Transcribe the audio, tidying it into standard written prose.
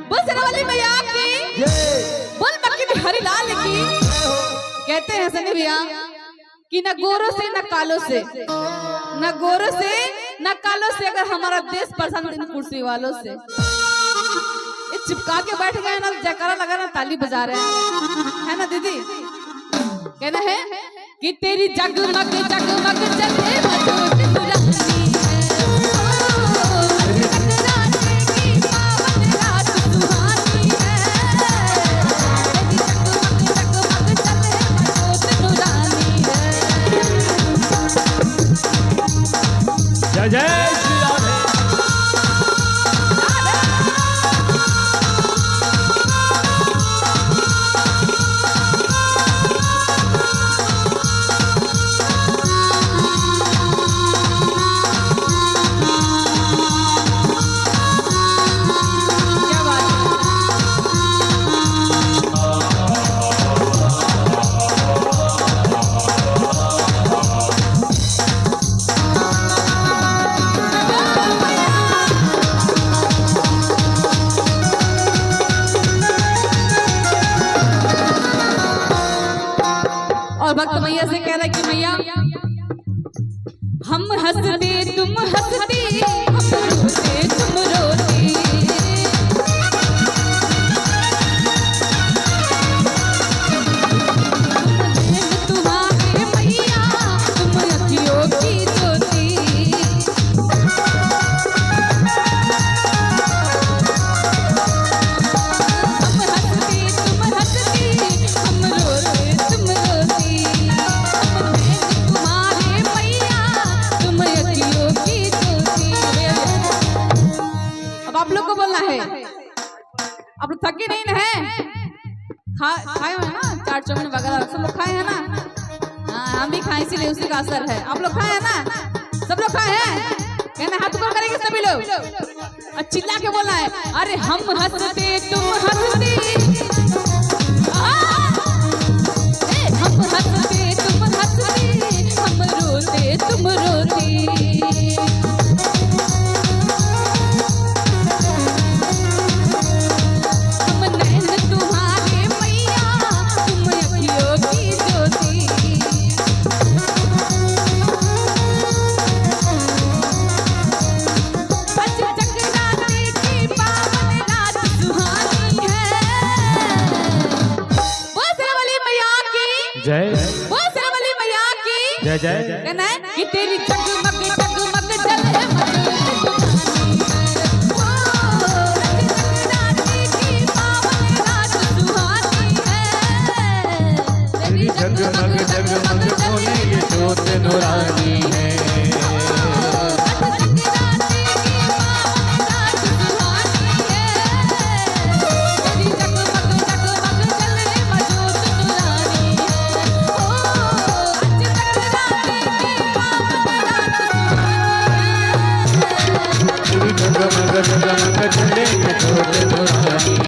बोल सरवाली मैया की, बोल मक्की बिहारी लाल की। कहते हैं सनी भैया कि न गोरों से न कालों से, न गोरों से न कालों से अगर हमारा देश पसंद इन कुर्सी वालों से। ये चिपका के बैठ गए ना, जयकारा लगा ना, ताली बजा रहे हैं, है ना दीदी? कहना है कि तेरी जगमग जगमग चले मधुर दुरानी जय जय श्री राधे। और भक्त मैया से कह रहा है कि मैया हम हंसते तुम हंसती, हम रोते तुम रोती। तुम्हारे मैया तुम अखियों की ज्योति। हम हंसते तुम हंसती, हम रोते तुम रोती। तुम्हारे मैया तुम अखियों की ज्योति। अब आप लोग को बोलना है, आप लोग थके नहीं ना है? खाए हुए ना चाट चौमिन वगैरह, सब लोग खाए हैं ना? हाँ, हम भी खाए, इसीलिए उसी का असर है। आप लोग खाए हैं ना? सब लोग खाए हैं? कहना हाथ ऊपर करेंगे सभी लोग और चिल्ला के बोलना है, अरे हम हंसते तुम हंसती, हम हंसते तुम हंसती, हम रोते तुम रोती। हम नैन तुम्हारे मैया तुम अखियों की ज्योति। आज जगराते की पावन रात सुहानी है। बोल सरवाली मैया की जय। बोल सरवाली मैया की जय जय। कहना है कि तेरी जगमग जगमग जले मधुर की पावन रात सुहानी है। तेरी जगमग जगमग सोने ये ज्योत नूरानी है। जगमग जगमग